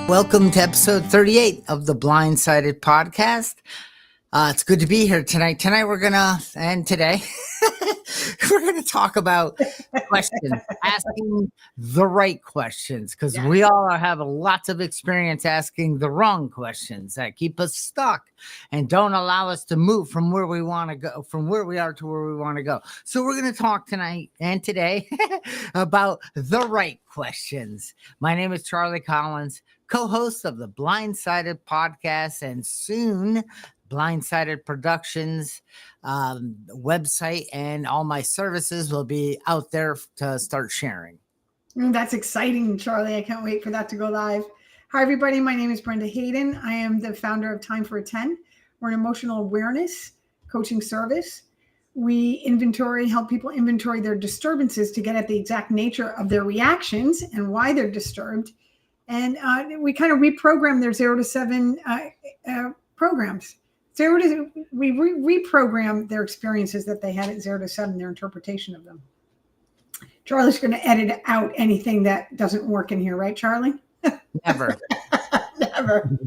Welcome to episode 38 of the Blindsided podcast. It's good to be here tonight. Today we're going to talk about questions, asking the right questions, because we all have lots of experience asking the wrong questions that keep us stuck and don't allow us to move from where we want to go, from where we are to where we want to go. So we're going to talk tonight and today about the right questions. My name is Charlie Collins, co-host of the Blindsided podcast, and soon Blindsided Productions website, and all my services will be out there to start sharing. That's exciting, Charlie. I can't wait for that to go live. Hi, everybody. My name is Brenda Hayden. I am the founder of Time for a 10. We're an emotional awareness coaching service. We help people inventory their disturbances to get at the exact nature of their reactions and why they're disturbed. And we kind of reprogram their 0 to 7 programs. We reprogram their experiences that they had at 0 to 7, their interpretation of them. Charlie's going to edit out anything that doesn't work in here, right, Charlie? Never. Never.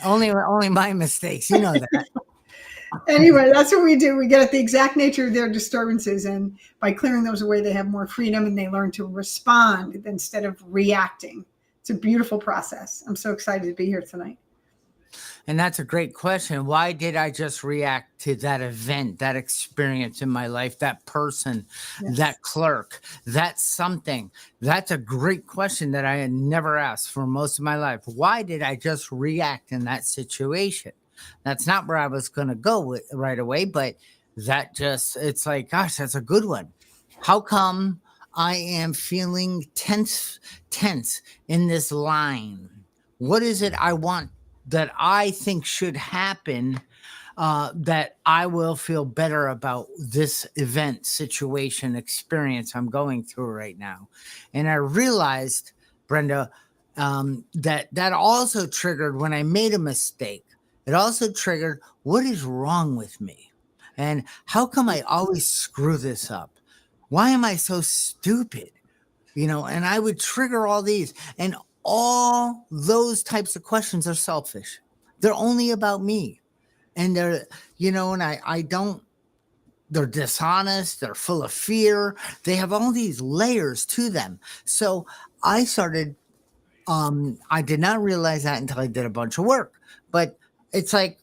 Only my mistakes. You know that. Anyway, that's what we do. We get at the exact nature of their disturbances, and by clearing those away, they have more freedom and they learn to respond instead of reacting. It's a beautiful process. I'm so excited to be here tonight. And that's a great question. Why did I just react to that event, that experience in my life, that person, that clerk, that something? That's a great question that I had never asked for most of my life. Why did I just react in that situation? That's not where I was going to go with right away, but it's like, gosh, that's a good one. How come I am feeling tense in this line? What is it I want that I think should happen, that I will feel better about this event, situation, experience I'm going through right now? And I realized, Brenda, that also triggered when I made a mistake. It also triggered, what is wrong with me? And how come I always screw this up? Why am I so stupid? And I would trigger all these, and all those types of questions are selfish. They're only about me. And they're dishonest. They're full of fear. They have all these layers to them. So I started, I did not realize that until I did a bunch of work, but it's like,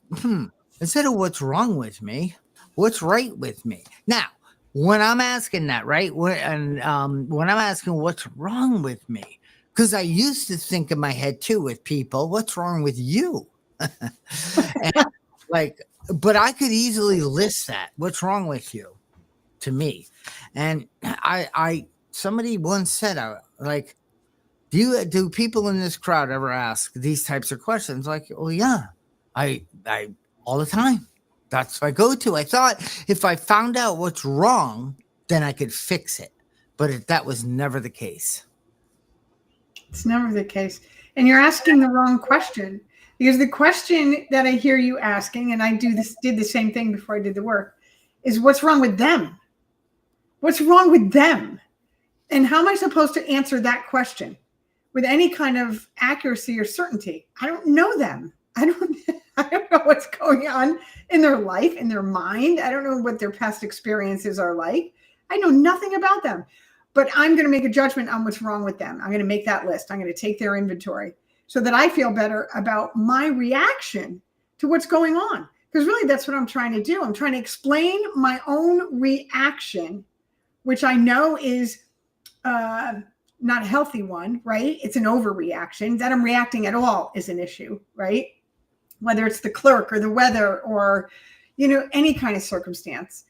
instead of what's wrong with me, what's right with me? Now, when I'm asking that, right? When I'm asking what's wrong with me, because I used to think in my head too with people, what's wrong with you? But I could easily list that. What's wrong with you to me? And somebody once said, do people in this crowd ever ask these types of questions? Like, well, yeah, I all the time. That's what I go to. I thought if I found out what's wrong, then I could fix it. But that was never the case. It's never the case. And you're asking the wrong question, because the question that I hear you asking, and I did the same thing before I did the work, is what's wrong with them? What's wrong with them? And how am I supposed to answer that question with any kind of accuracy or certainty? I don't know them. I don't know what's going on in their life, in their mind. I don't know what their past experiences are like. I know nothing about them. But I'm going to make a judgment on what's wrong with them. I'm going to make that list. I'm going to take their inventory so that I feel better about my reaction to what's going on. Because really, that's what I'm trying to do. I'm trying to explain my own reaction, which I know is not a healthy one, right? It's an overreaction. That I'm reacting at all is an issue, right? Whether it's the clerk or the weather or, any kind of circumstance.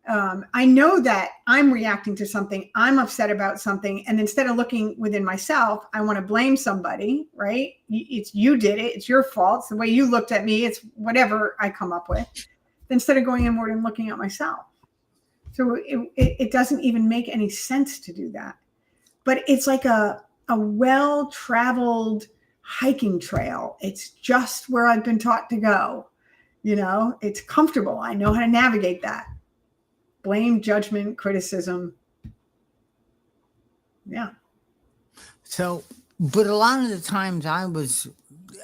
I know that I'm reacting to something, I'm upset about something, and instead of looking within myself, I want to blame somebody, right? It's you did it, it's your fault, it's the way you looked at me, it's whatever I come up with, instead of going inward and looking at myself. So it doesn't even make any sense to do that. But it's like a well-traveled hiking trail. It's just where I've been taught to go. It's comfortable. I know how to navigate that. Blame, judgment, criticism. Yeah. So But a lot of the times I was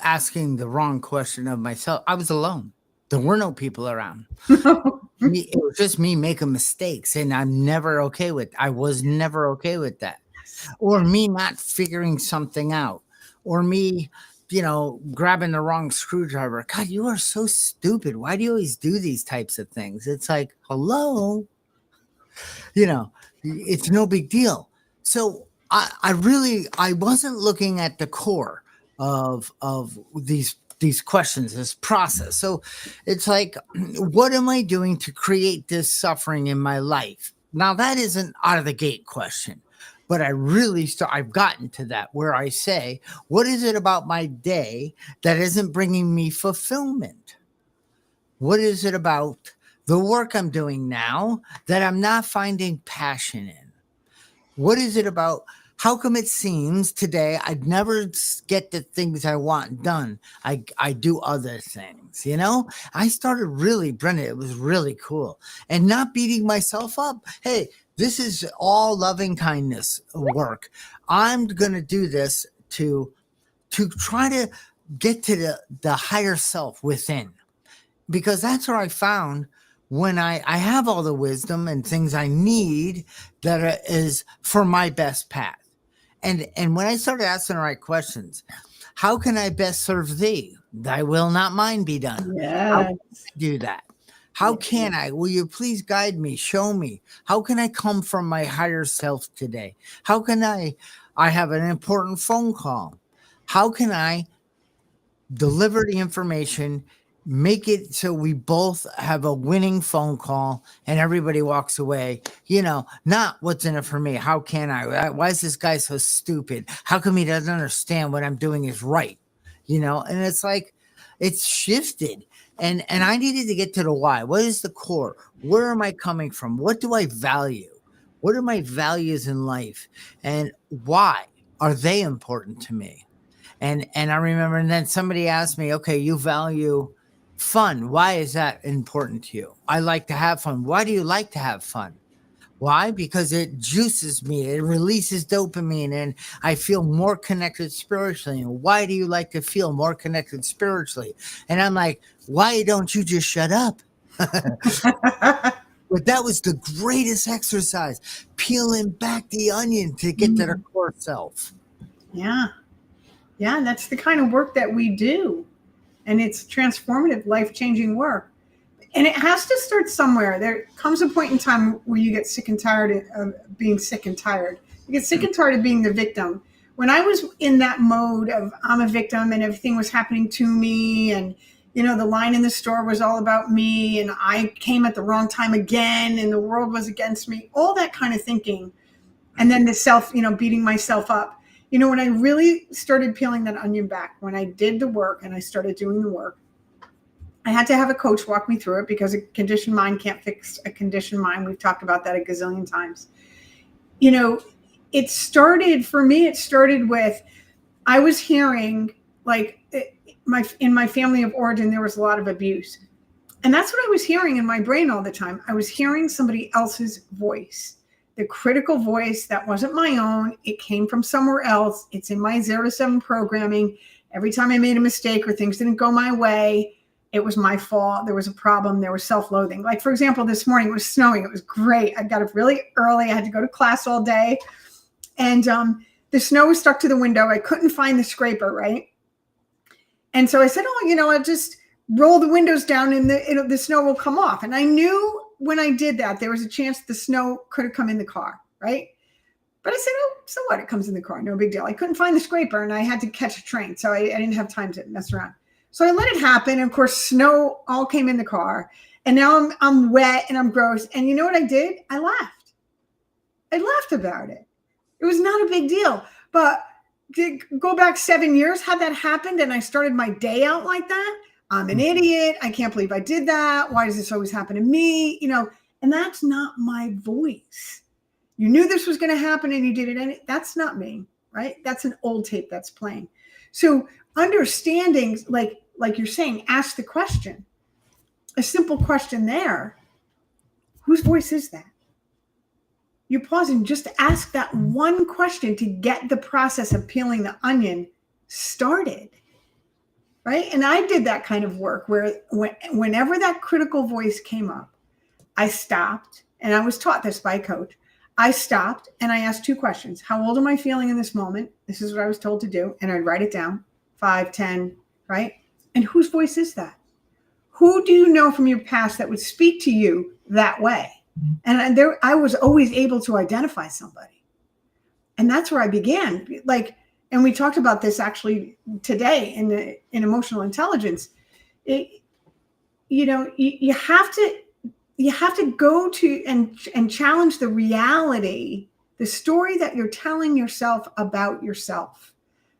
asking the wrong question of myself. I was alone. There were no people around. It was just me making mistakes, and I was never okay with that. Or me not figuring something out, or me, grabbing the wrong screwdriver. God, you are so stupid. Why do you always do these types of things? It's like, hello, it's no big deal. So I wasn't looking at the core of these questions, this process. So it's like, what am I doing to create this suffering in my life? Now that isn't out of the gate question, but I've gotten to that where I say, what is it about my day that isn't bringing me fulfillment? What is it about the work I'm doing now that I'm not finding passion in? What is it about? How come it seems today I'd never get the things I want done? I do other things, I started really, Brenda, it was really cool. And not beating myself up. Hey, this is all loving kindness work. I'm going to do this to try to get to the higher self within, because that's where I found when I have all the wisdom and things I need that is for my best path. And when I started asking the right questions, how can I best serve thee? Thy will, not mine, be done. How can I do that? How can I? Will you please guide me? Show me. How can I come from my higher self today? How can I have an important phone call? How can I deliver the information, make it so we both have a winning phone call and everybody walks away, not what's in it for me. How can I? Why is this guy so stupid? How come he doesn't understand what I'm doing is right? And it's like, it's shifted. And I needed to get to the why. What is the core? Where am I coming from? What do I value? What are my values in life? And why are they important to me? And I remember, and then somebody asked me, okay, you value fun. Why is that important to you? I like to have fun. Why do you like to have fun? Why? Because it juices me. It releases dopamine and I feel more connected spiritually. And why do you like to feel more connected spiritually? And I'm like, why don't you just shut up? But that was the greatest exercise, peeling back the onion to get to the core self. Yeah. Yeah, that's the kind of work that we do. And it's transformative, life-changing work. And it has to start somewhere. There comes a point in time where you get sick and tired of being sick and tired. You get sick and tired of being the victim. When I was in that mode of I'm a victim and everything was happening to me, and the line in the store was all about me, and I came at the wrong time again, and the world was against me, all that kind of thinking. And then the self, beating myself up. When I really started peeling that onion back, when I did the work and I started doing the work, I had to have a coach walk me through it, because a conditioned mind can't fix a conditioned mind. We've talked about that a gazillion times. It started with, I was hearing, like, in my family of origin, there was a lot of abuse. And that's what I was hearing in my brain all the time. I was hearing somebody else's voice. The critical voice that wasn't my own. It came from somewhere else. It's in my 0 to 7 programming. Every time I made a mistake or things didn't go my way, it was my fault. There was a problem. There was self-loathing. Like, for example, this morning it was snowing. It was great. I got up really early. I had to go to class all day. And the snow was stuck to the window. I couldn't find the scraper, right? And so I said, I'll just roll the windows down and the snow will come off. And I knew when I did that, there was a chance the snow could have come in the car, right? But I said, so what? It comes in the car. No big deal. I couldn't find the scraper and I had to catch a train. So I didn't have time to mess around. So I let it happen. And of course, snow all came in the car. And now I'm wet and I'm gross. And you know what I did? I laughed. I laughed about it. It was not a big deal. But to go back 7 years, had that happened and I started my day out like that, I'm an idiot. I can't believe I did that. Why does this always happen to me? And that's not my voice. You knew this was going to happen and you did it. And that's not me, right? That's an old tape that's playing. So understanding, like you're saying, ask the question, a simple question there. Whose voice is that? you pause and just ask that one question to get the process of peeling the onion started. Right. And I did that kind of work where whenever that critical voice came up, I stopped, and I was taught this by a coach. I stopped and I asked two questions. How old am I feeling in this moment? This is what I was told to do. And I'd write it down, 5, 10, right? And whose voice is that? Who do you know from your past that would speak to you that way? And I was always able to identify somebody. And that's where I began. Like, and we talked about this actually today in emotional intelligence. You have to go to and challenge the reality, the story that you're telling yourself about yourself.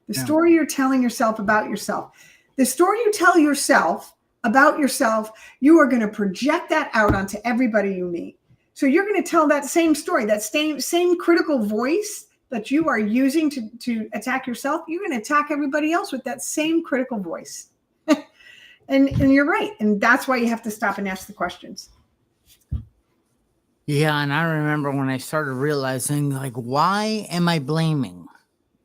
The story you're telling yourself about yourself. The story you tell yourself about yourself, you are going to project that out onto everybody you meet. So you're going to tell that same story, that same critical voice that you are using to attack yourself, you're going to attack everybody else with that same critical voice. and you're right. And that's why you have to stop and ask the questions. Yeah. And I remember when I started realizing, like, why am I blaming?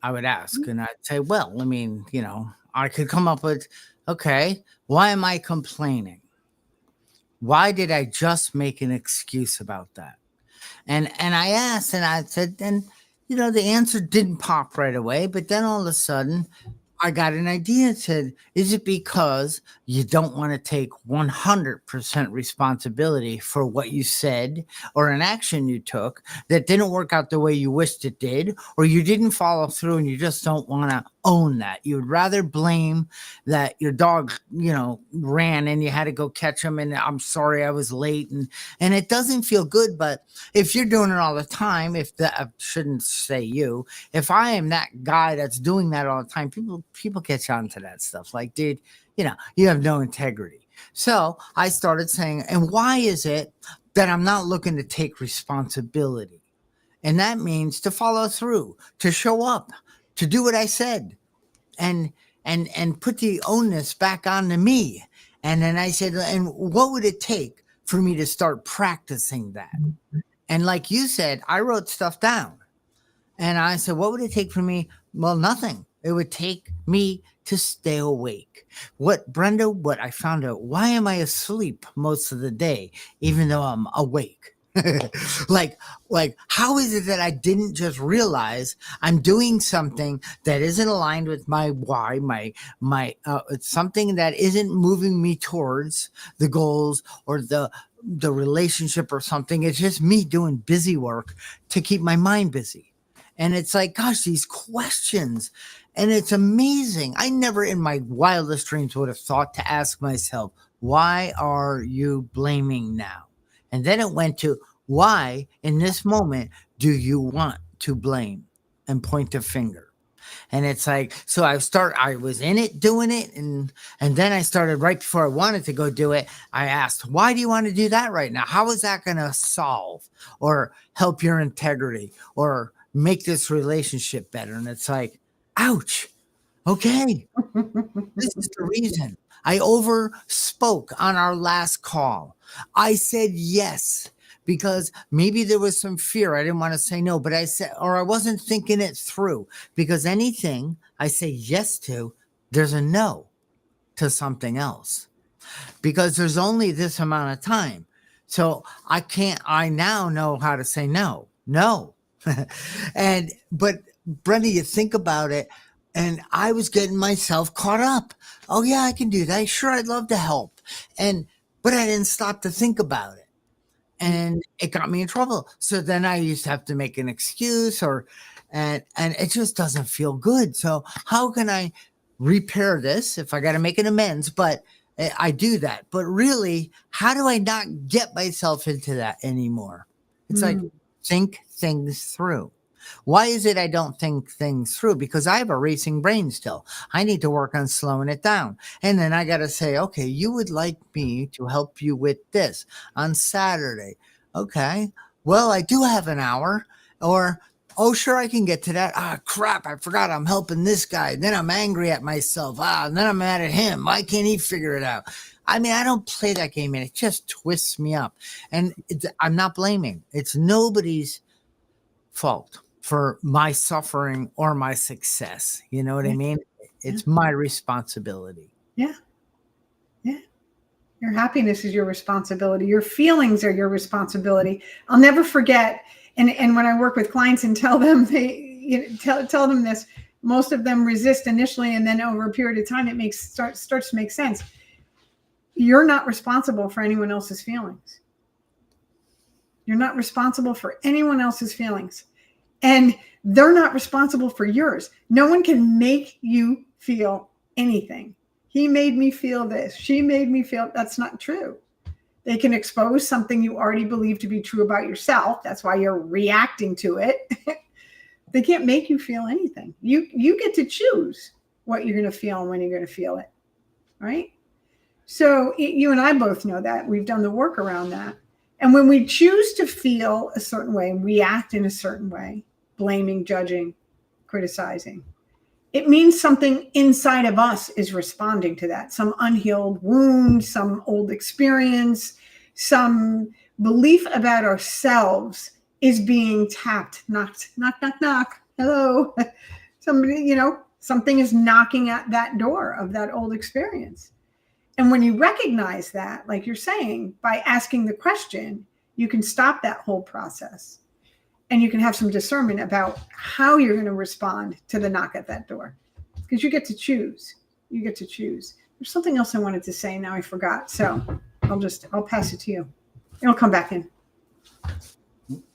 I would ask, and I'd say, well, I mean, I could come up with, okay, why am I complaining? Why did I just make an excuse about that? And I asked, and I said, and the answer didn't pop right away, but then all of a sudden I got an idea. It said, is it because you don't want to take 100% responsibility for what you said or an action you took that didn't work out the way you wished it did, or you didn't follow through and you just don't want to own that? You would rather blame that your dog, ran and you had to go catch him, and I'm sorry I was late, and it doesn't feel good. But if you're doing it all the time, I shouldn't say you, if I am that guy that's doing that all the time, people catch on to that stuff. Like, dude, you have no integrity. So I started saying, and why is it that I'm not looking to take responsibility? And that means to follow through, to show up, to do what I said, and put the onus back onto me. And then I said, and what would it take for me to start practicing that? And like you said, I wrote stuff down. And I said, what would it take for me? Well, nothing. It would take me to stay awake. What I found out, why am I asleep most of the day, even though I'm awake? like how is it that I didn't just realize I'm doing something that isn't aligned with my why, it's something that isn't moving me towards the goals or the relationship or something. It's just me doing busy work to keep my mind busy. And it's like, gosh, these questions, and it's amazing. I never in my wildest dreams would have thought to ask myself, why are you blaming now? And then it went to, why in this moment do you want to blame and point the finger? And it's like, so I was in it doing it. And then I started right before I wanted to go do it. I asked, why do you want to do that right now? How is that going to solve or help your integrity or make this relationship better? And it's like, ouch. Okay. This is the reason. I overspoke on our last call. I said yes, because maybe there was some fear. I didn't want to say no, but I said, or I wasn't thinking it through, because anything I say yes to, there's a no to something else, because there's only this amount of time. So I now know how to say no. But Brenda, you think about it, and I was getting myself caught up. Oh yeah, I can do that. Sure, I'd love to help. But I didn't stop to think about it. And it got me in trouble. So then I used to have to make an excuse and it just doesn't feel good. So how can I repair this if I got to make an amends? But I do that. But really, how do I not get myself into that anymore? It's like, think things through. Why is it I don't think things through? Because I have a racing brain still. I need to work on slowing it down. And then I got to say, okay, you would like me to help you with this on Saturday. Okay, well, I do have an hour. Or, oh, sure, I can get to that. Ah, crap, I forgot I'm helping this guy. Then I'm angry at myself. And then I'm mad at him. Why can't he figure it out? I mean, I don't play that game, and it just twists me up. And I'm not blaming. It's nobody's fault for my suffering or my success. You know what I mean? It's my responsibility. Yeah. Yeah. Your happiness is your responsibility. Your feelings are your responsibility. I'll never forget. And when I work with clients and tell them tell them this, most of them resist initially, and then over a period of time, it starts to make sense. You're not responsible for anyone else's feelings. You're not responsible for anyone else's feelings, and they're not responsible for yours. No one can make you feel anything. He made me feel this. She made me feel. That's not true. They can expose something you already believe to be true about yourself. That's why you're reacting to it. They can't make you feel anything. You get to choose what you're going to feel and when you're going to feel it, right? So you and I both know that. We've done the work around that. And when we choose to feel a certain way, react in a certain way, blaming, judging, criticizing, it means something inside of us is responding to that. Some unhealed wound, some old experience, some belief about ourselves is being tapped. Knocked, knock, knock, knock. Hello. Somebody, something is knocking at that door of that old experience. And when you recognize that, like you're saying, by asking the question, you can stop that whole process. And you can have some discernment about how you're going to respond to the knock at that door. Because you get to choose. You get to choose. There's something else I wanted to say. Now I forgot. So I'll pass it to you. It'll come back in.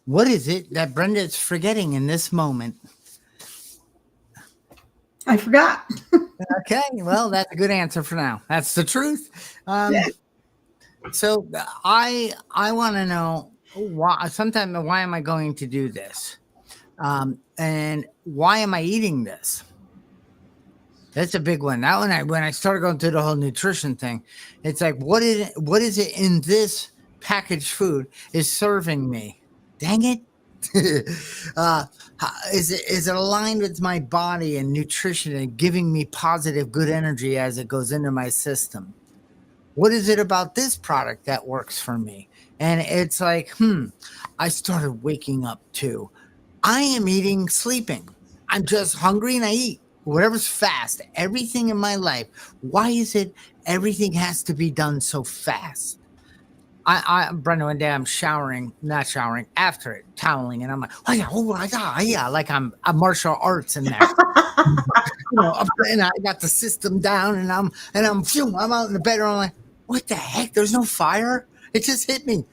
What is it that Brenda's forgetting in this moment? I forgot. Okay. Well, that's a good answer for now. That's the truth. So I want to know why am I going to do this? And why am I eating this? That's a big one. That one, when I started going through the whole nutrition thing, it's like, what is it in this packaged food is serving me? Dang it. Is it aligned with my body and nutrition and giving me positive, good energy as it goes into my system? What is it about this product that works for me? And it's like, I started waking up to, I am eating, sleeping. I'm just hungry and I eat whatever's fast. Everything in my life. Why is it everything has to be done so fast? Brenda, one day I'm not showering, after it, toweling, and I'm like, like I'm a martial arts in there. And I got the system down, and I'm out in the bedroom. I'm like, what the heck? There's no fire. It just hit me.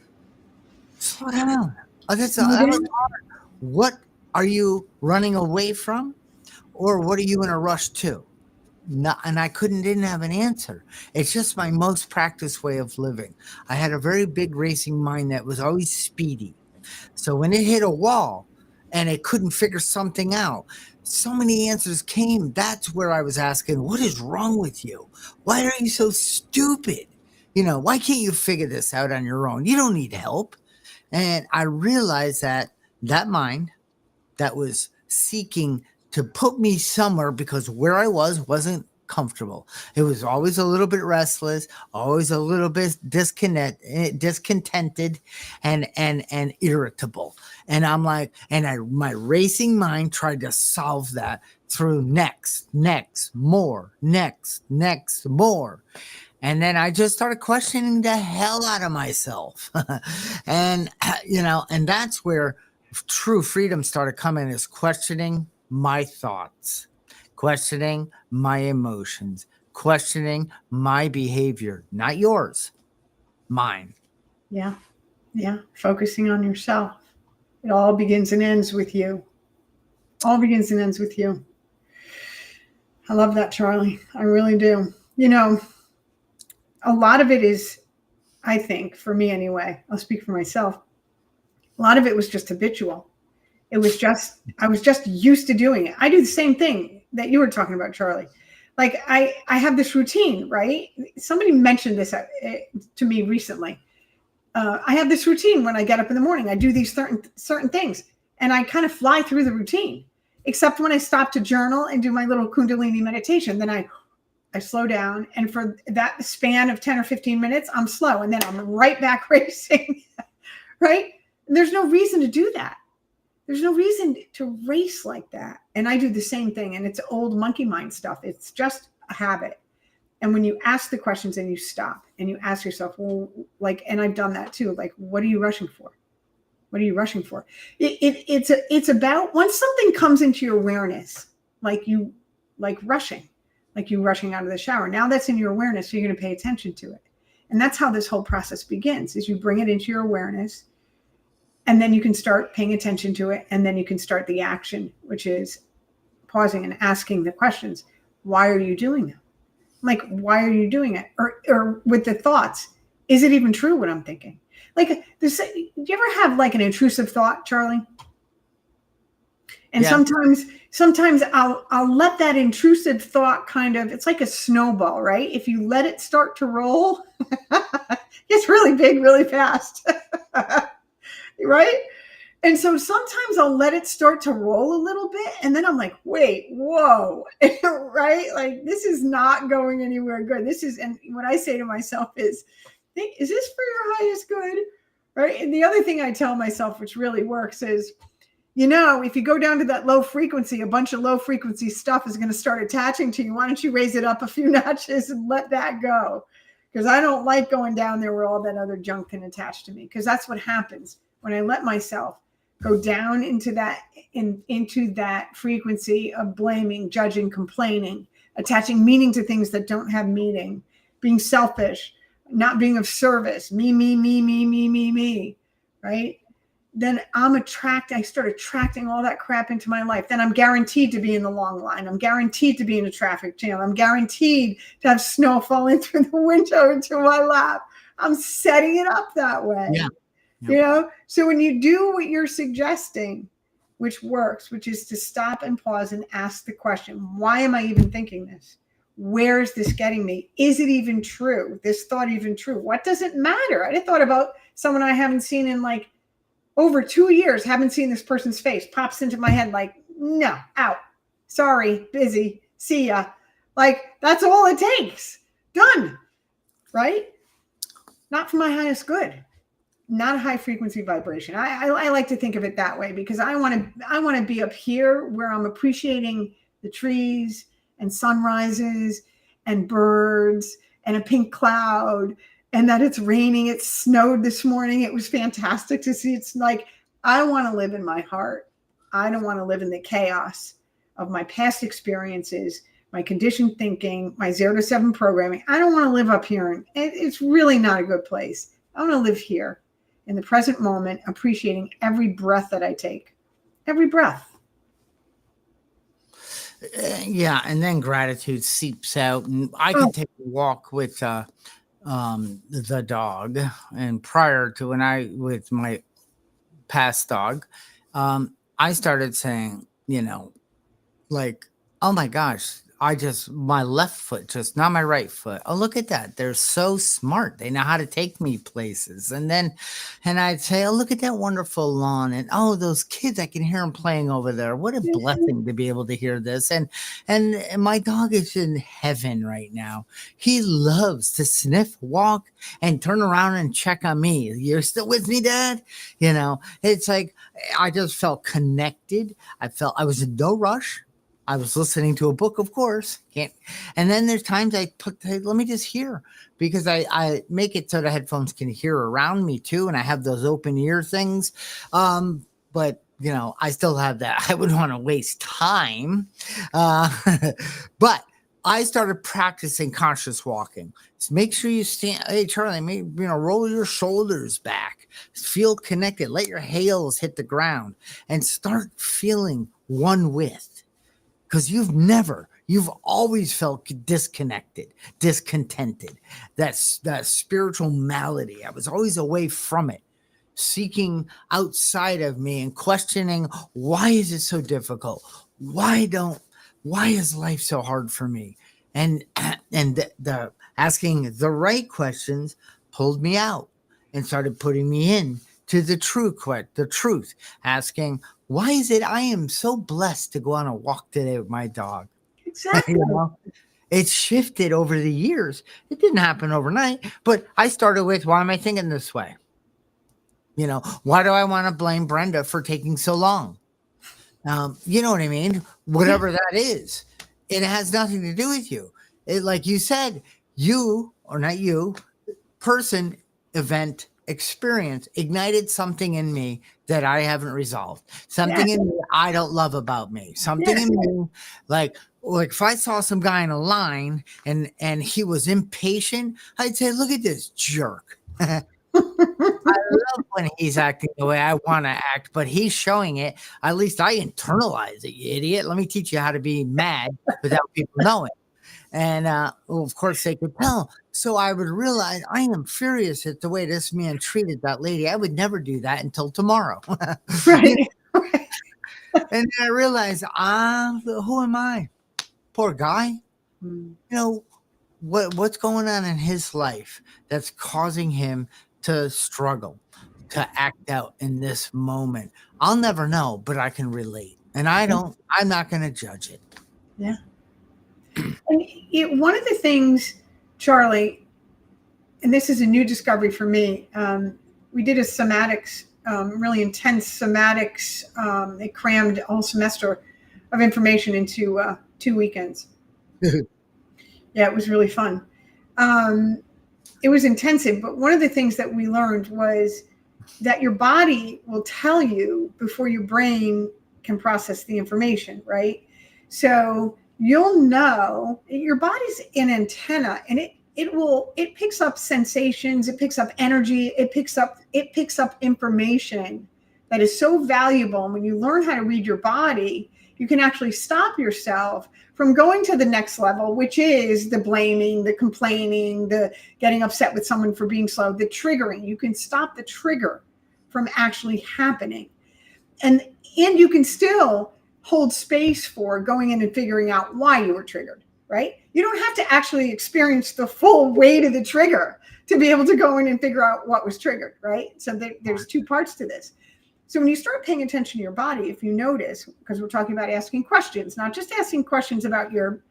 Slow down. That was hard. What are you running away from, or what are you in a rush to? No, and didn't have an answer. It's just my most practiced way of living. I had a very big racing mind that was always speedy. So when it hit a wall and it couldn't figure something out, so many answers came. That's where I was asking, what is wrong with you? Why are you so stupid? Why can't you figure this out on your own? You don't need help. And I realized that mind that was seeking to put me somewhere because where I wasn't comfortable. It was always a little bit restless, always a little bit discontented and irritable. And I'm like, my racing mind tried to solve that through next, more. And then I just started questioning the hell out of myself. And that's where true freedom started coming, is questioning my thoughts, questioning my emotions, questioning my behavior, not yours, mine. Yeah. Focusing on yourself. It all begins and ends with you. I love that, Charlie. I really do. A lot of it is, I think, for me anyway, I'll speak for myself. A lot of it was just habitual. I was just used to doing it. I do the same thing that you were talking about, Charlie. Like I have this routine, right? Somebody mentioned this to me recently. I have this routine when I get up in the morning. I do these certain things, and I kind of fly through the routine, except when I stop to journal and do my little Kundalini meditation. Then I slow down, and for that span of 10 or 15 minutes, I'm slow, and then I'm right back racing, right? And there's no reason to do that. There's no reason to race like that. And I do the same thing. And it's old monkey mind stuff. It's just a habit. And when you ask the questions and you stop and you ask yourself, well, like, and I've done that too. Like, what are you rushing for? What are you rushing for? It's about once something comes into your awareness, like rushing out of the shower. Now that's in your awareness. So you're going to pay attention to it. And that's how this whole process begins, is you bring it into your awareness, and then you can start paying attention to it. And then you can start the action, which is pausing and asking the questions. Why are you doing that? Like, why are you doing it? Or with the thoughts, is it even true what I'm thinking? Like, do you ever have like an intrusive thought, Charlie? And Yeah. sometimes I'll let that intrusive thought kind of, it's like a snowball, right? If you let it start to roll, it gets really big, really fast. Right? And so sometimes I'll let it start to roll a little bit. And then I'm like, wait, whoa, right? Like, this is not going anywhere good. And what I say to myself is this for your highest good? Right? And the other thing I tell myself, which really works, is, if you go down to that low frequency, a bunch of low frequency stuff is going to start attaching to you. Why don't you raise it up a few notches and let that go? Because I don't like going down there where all that other junk can attach to me, because that's what happens when I let myself go down into that frequency of blaming, judging, complaining, attaching meaning to things that don't have meaning, being selfish, not being of service, me, right? Then I start attracting all that crap into my life. Then I'm guaranteed to be in the long line. I'm guaranteed to be in a traffic jam. I'm guaranteed to have snow falling through the window into my lap. I'm setting it up that way. Yeah. So when you do what you're suggesting, which works, which is to stop and pause and ask the question, why am I even thinking this? Where is this getting me? Is it even true? This thought even true? What does it matter? I thought about someone I haven't seen in like over 2 years, haven't seen this person's face, pops into my head like, no, out. Sorry, busy. See ya. Like, that's all it takes. Done. Right? Not for my highest good. Not a high frequency vibration. I like to think of it that way, because I want to be up here where I'm appreciating the trees and sunrises and birds and a pink cloud, and that it's raining. It snowed this morning. It was fantastic to see. It's like, I want to live in my heart. I don't want to live in the chaos of my past experiences, my conditioned thinking, my 0 to 7 programming. I don't want to live up here. And it's really not a good place. I want to live here in the present moment, appreciating every breath that I take. Every breath. Yeah, and then gratitude seeps out, and I can take a walk with the dog. And prior to with my past dog, I started saying, like, oh my gosh, my left foot, just not my right foot. Oh, look at that. They're so smart. They know how to take me places. And I'd say, oh, look at that wonderful lawn. And oh, those kids, I can hear them playing over there. What a blessing to be able to hear this. And my dog is in heaven right now. He loves to sniff, walk, and turn around and check on me. You're still with me, Dad? It's like, I just felt connected. I was in no rush. I was listening to a book, of course. And then there's times let me just hear, because I make it so the headphones can hear around me too. And I have those open ear things. But I still have that. I wouldn't want to waste time. But I started practicing conscious walking. So make sure you stand. Hey, Charlie, roll your shoulders back, feel connected, let your heels hit the ground, and start feeling one with. Because you've always felt disconnected, discontented. That's that spiritual malady. I was always away from it, seeking outside of me and questioning, why is it so difficult? Why is life so hard for me? And the asking the right questions pulled me out and started putting me in to the truth, asking, why is it I am so blessed to go on a walk today with my dog? Exactly. It's shifted over the years. It didn't happen overnight, but I started with, why am I thinking this way? Why do I want to blame Brenda for taking so long? You know what I mean? Whatever that is, it has nothing to do with you. Like you said, you, or not you, person, event, experience ignited something in me that I haven't resolved. Something in me I don't love about me. Something in me, like if I saw some guy in a line and he was impatient, I'd say, look at this jerk. I love when he's acting the way I want to act, but he's showing it. At least I internalize it, you idiot. Let me teach you how to be mad without people knowing. And of course, they could tell. So I would realize I am furious at the way this man treated that lady. I would never do that until tomorrow. Right. And then I realized, who am I? Poor guy. What's going on in his life that's causing him to struggle, to act out in this moment? I'll never know, but I can relate. And I'm not going to judge it. Yeah. And one of the things, Charlie, and this is a new discovery for me, we did a somatics, really intense somatics. They crammed a whole semester of information into 2 weekends. Yeah, it was really fun. It was intensive, but one of the things that we learned was that your body will tell you before your brain can process the information, right? So you'll know your body's an antenna, and it picks up sensations, it picks up energy, it picks up information that is so valuable. And when you learn how to read your body, you can actually stop yourself from going to the next level, which is the blaming, the complaining, the getting upset with someone for being slow, the triggering. You can stop the trigger from actually happening. And you can still hold space for going in and figuring out why you were triggered, right? You don't have to actually experience the full weight of the trigger to be able to go in and figure out what was triggered, right? So there's 2 parts to this. So when you start paying attention to your body, if you notice, because we're talking about asking questions, not just asking questions about your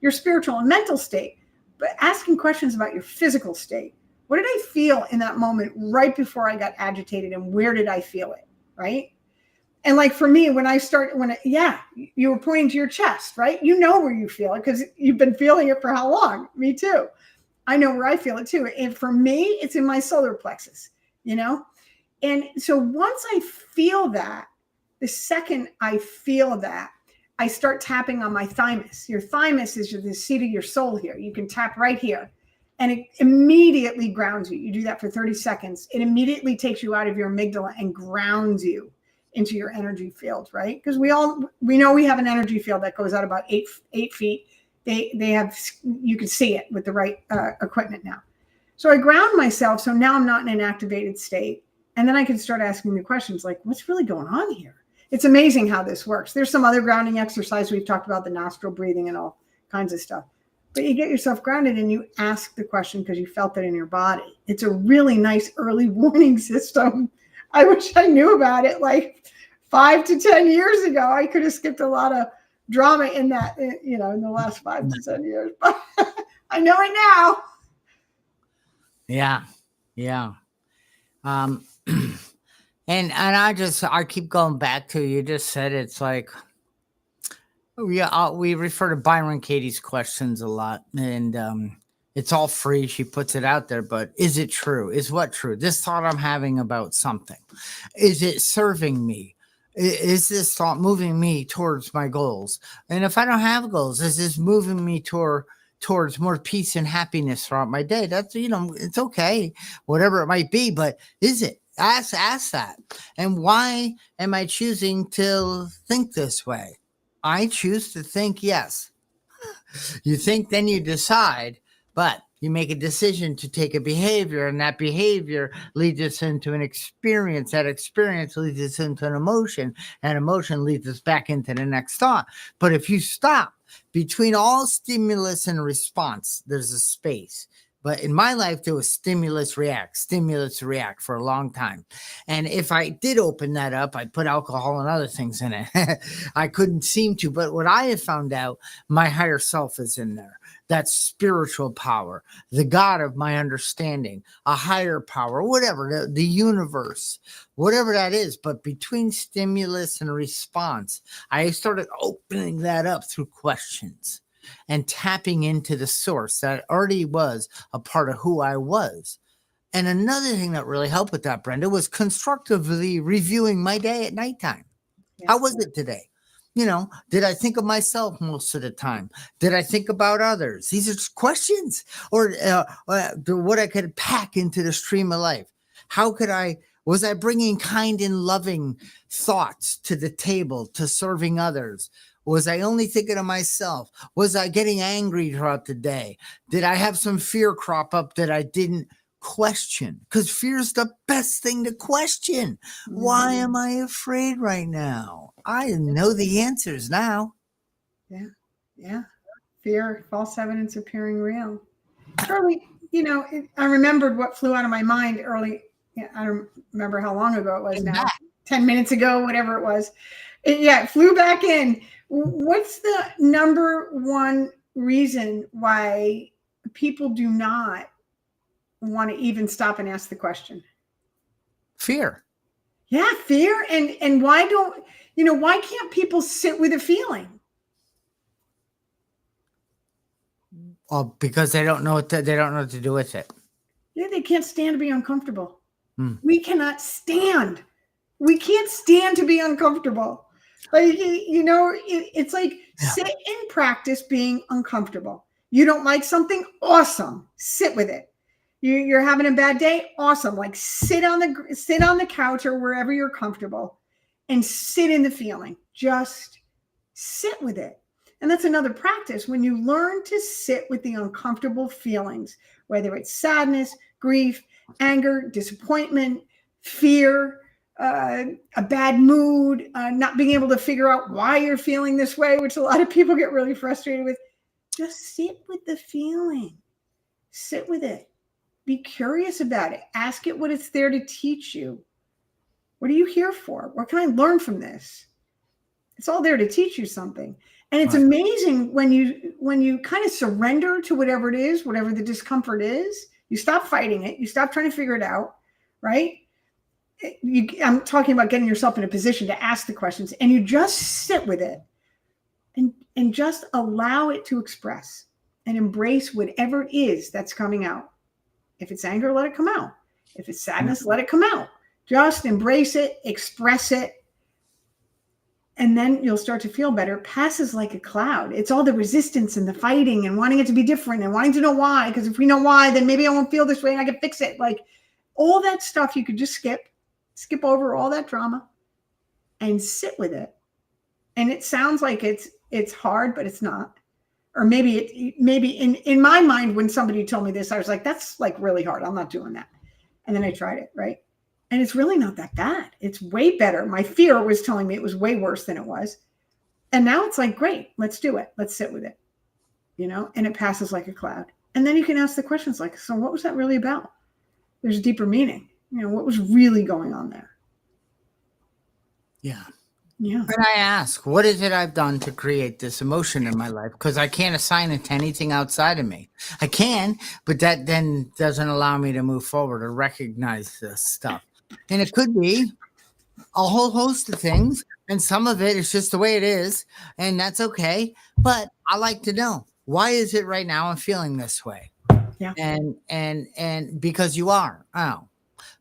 spiritual and mental state, but asking questions about your physical state. What did I feel in that moment right before I got agitated, and where did I feel it, right? And like for me, you were pointing to your chest, right? You know where you feel it because you've been feeling it for how long? Me too. I know where I feel it too. And for me, it's in my solar plexus, And so once I feel that, the second I feel that, I start tapping on my thymus. Your thymus is the seat of your soul here. You can tap right here. And it immediately grounds you. You do that for 30 seconds. It immediately takes you out of your amygdala and grounds you into your energy field, right? Because we know we have an energy field that goes out about 8 feet. You can see it with the right equipment now. So I ground myself. So now I'm not in an activated state. And then I can start asking the questions like, what's really going on here? It's amazing how this works. There's some other grounding exercise. We've talked about the nostril breathing and all kinds of stuff. But you get yourself grounded and you ask the question because you felt it in your body. It's a really nice early warning system. I wish I knew about it like 5 to 10 years ago. I could have skipped a lot of drama in that, in the last 5 to 10 years. But I know it now. Yeah. And I keep going back to, you just said, it's like, we refer to Byron Katie's questions a lot, and it's all free. She puts it out there, but is it true? Is what true? This thought I'm having about something, is it serving me? Is this thought moving me towards my goals? And if I don't have goals, is this moving me towards more peace and happiness throughout my day? That's, it's okay, whatever it might be, but is it? Ask that. And why am I choosing to think this way? I choose to think yes. You think, then you decide, but you make a decision to take a behavior, and that behavior leads us into an experience. That experience leads us into an emotion, and emotion leads us back into the next thought. But if you stop between all stimulus and response, there's a space. But in my life, there was stimulus react for a long time. And if I did open that up, I'd put alcohol and other things in it. I couldn't seem to. But what I have found out, my higher self is in there. That spiritual power, the God of my understanding, a higher power, whatever, the universe, whatever that is. But between stimulus and response, I started opening that up through questions and tapping into the source that already was a part of who I was. And another thing that really helped with that, Brenda, was constructively reviewing my day at nighttime. Yes. How was it today? Did I think of myself most of the time? Did I think about others? These are just questions, or what I could pack into the stream of life. Was I bringing kind and loving thoughts to the table, to serving others? Was I only thinking of myself? Was I getting angry throughout the day? Did I have some fear crop up that I didn't question? Because fear is the best thing to question. Why am I afraid right now? I know the answers now. Yeah. Fear, false evidence appearing real. Early, I remembered what flew out of my mind early. Yeah, I don't remember how long ago it was now. 10 minutes ago, whatever it was. It flew back in. What's the number one reason why people do not want to even stop and ask the question? Fear. Yeah, fear. And why can't people sit with a feeling? Well, because they don't know what to do with it. Yeah, they can't stand to be uncomfortable. We cannot stand. We can't stand to be uncomfortable. Like, it's like sit and practice being uncomfortable. You don't like something? Awesome. Sit with it. You're having a bad day? Awesome. Like sit on the couch or wherever you're comfortable and sit in the feeling. Just sit with it. And that's another practice. When you learn to sit with the uncomfortable feelings, whether it's sadness, grief, anger, disappointment, fear, a bad mood, not being able to figure out why you're feeling this way, which a lot of people get really frustrated with. Just sit with the feeling. Sit with it. Be curious about it. Ask it what it's there to teach you. What are you here for? What can I learn from this? It's all there to teach you something. And it's amazing when you kind of surrender to whatever it is, whatever the discomfort is. You stop fighting it. You stop trying to figure it out, right? I'm talking about getting yourself in a position to ask the questions, and you just sit with it and just allow it to express and embrace whatever it is that's coming out. If it's anger, let it come out. If it's sadness, let it come out. Just embrace it, express it, and then you'll start to feel better. It passes like a cloud. It's all the resistance and the fighting and wanting it to be different and wanting to know why, because if we know why, then maybe I won't feel this way and I can fix it. Like all that stuff you could just skip over all that drama and sit with it. And it sounds like it's hard, but it's not. Or maybe in my mind, when somebody told me this, I was like, that's like really hard. I'm not doing that. And then I tried it, right? And it's really not that bad. It's way better. My fear was telling me it was way worse than it was. And now it's like, great, let's do it. Let's sit with it, and it passes like a cloud. And then you can ask the questions like, so what was that really about? There's a deeper meaning. What was really going on there? Yeah. Yeah. And I ask, what is it I've done to create this emotion in my life? Because I can't assign it to anything outside of me. I can, but that then doesn't allow me to move forward or recognize this stuff. And it could be a whole host of things. And some of it is just the way it is. And that's okay. But I like to know, why is it right now I'm feeling this way? Yeah. And because you are. Oh.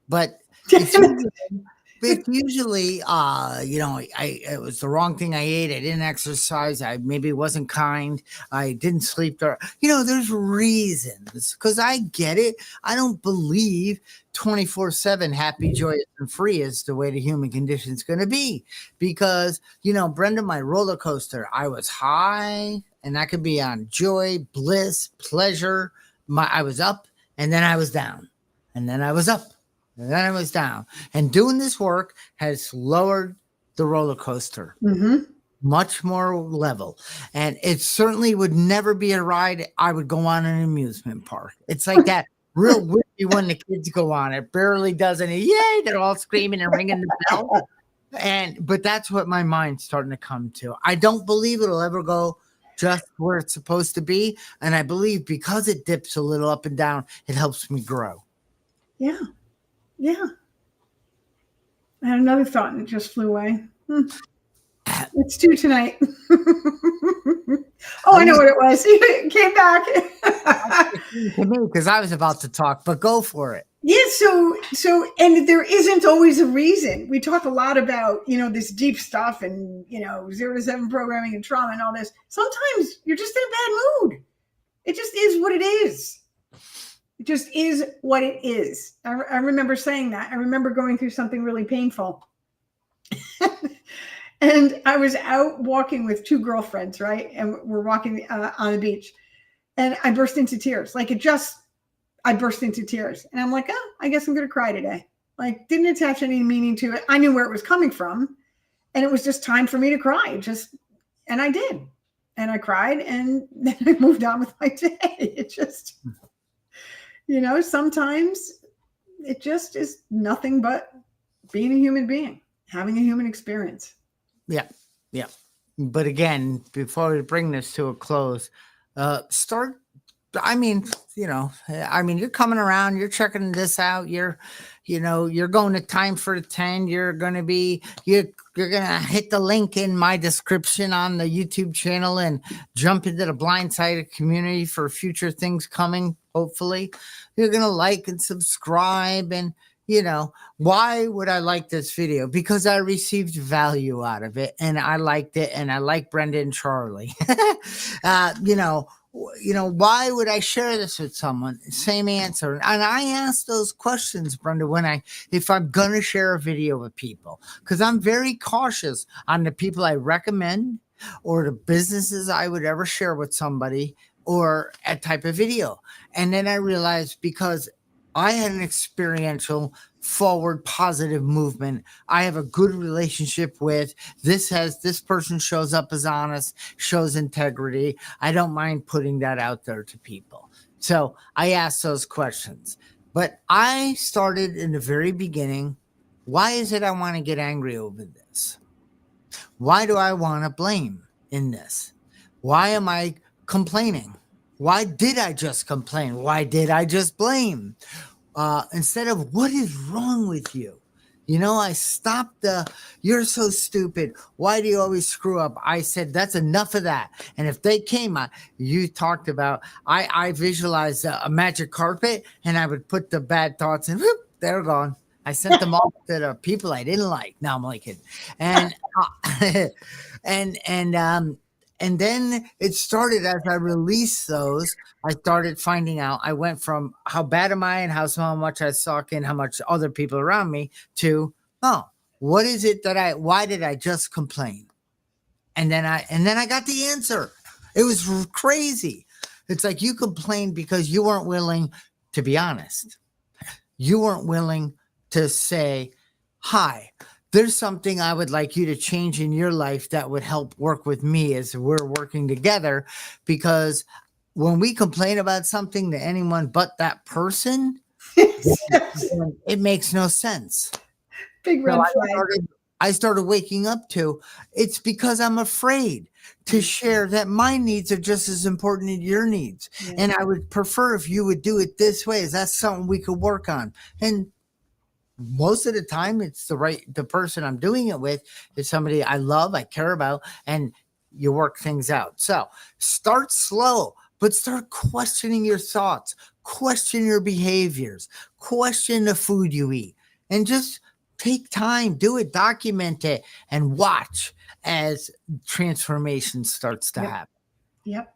But it's usually, it was the wrong thing I ate. I didn't exercise. I maybe wasn't kind. I didn't sleep. There's reasons, because I get it. I don't believe 24/7 happy, joyous, and free is the way the human condition is going to be. Because, Brenda, my roller coaster, I was high, and that could be on joy, bliss, pleasure. I was up, and then I was down, and then I was up. And then I was down. And doing this work has lowered the roller coaster. Mm-hmm. much more level. And it certainly would never be a ride I would go on an amusement park. It's like that real whippy when the kids go on. It barely does any, yay, they're all screaming and ringing the bell. But that's what my mind's starting to come to. I don't believe it'll ever go just where it's supposed to be. And I believe because it dips a little up and down, it helps me grow. Yeah. Yeah. I had another thought and it just flew away. It's 2 tonight. Oh, I know what it was. It came back. To me, because I was about to talk, but go for it. Yeah, so and there isn't always a reason. We talk a lot about, this deep stuff and, 0 to 7 programming and trauma and all this. Sometimes you're just in a bad mood. It just is what it is. It just is what it is. I remember saying that. I remember going through something really painful. And I was out walking with 2 girlfriends, right? And we're walking on the beach. And I burst into tears. I burst into tears. And I'm like, oh, I guess I'm going to cry today. Like, didn't attach any meaning to it. I knew where it was coming from. And it was just time for me to cry. And I did. And I cried. And then I moved on with my day. It just, sometimes it just is nothing but being a human being, having a human experience. Yeah. Yeah. But again, before we bring this to a close, you're coming around, you're checking this out. You're going to Time for 10. You're going to hit the link in my description on the YouTube channel and jump into the Blindsided community for future things coming. Hopefully you're going to like and subscribe. And why would I like this video? Because I received value out of it and I liked it. And I like Brenda and Charlie. Why would I share this with someone? Same answer. And I ask those questions, Brenda, if I'm going to share a video with people, because I'm very cautious on the people I recommend or the businesses I would ever share with somebody or a type of video. And then I realized because I had an experiential forward positive movement I have a good relationship with. This person shows up as honest, shows integrity. I don't mind putting that out there to people. So I ask those questions. But I started in the very beginning. Why is it I want to get angry over this? Why do I want to blame in this? Why am I complaining? Why did I just complain? Why did I just blame? Instead of what is wrong with you? I stopped you're so stupid. Why do you always screw up? I said, that's enough of that. And if they came, you talked about, I visualized a magic carpet and I would put the bad thoughts and whoop, they're gone. I sent them all to the people I didn't like. Now I'm like it. And, and then it started as I released those. I started finding out. I went from how bad am I and how much I suck and how much other people around me to, what is it why did I just complain? And then I got the answer. It was crazy. It's like you complained because you weren't willing to be honest. You weren't willing to say, hi, there's something I would like you to change in your life that would help work with me as we're working together. Because when we complain about something to anyone but that person, it makes no sense. Big red flag. I started waking up to, it's because I'm afraid to share that my needs are just as important as your needs. Yeah. And I would prefer if you would do it this way. Is that something we could work on? And most of the time it's the person I'm doing it with is somebody I love, I care about, and you work things out. So start slow, but start questioning your thoughts, question your behaviors, question the food you eat, and just take time, do it, document it, and watch as transformation starts to happen. Yep.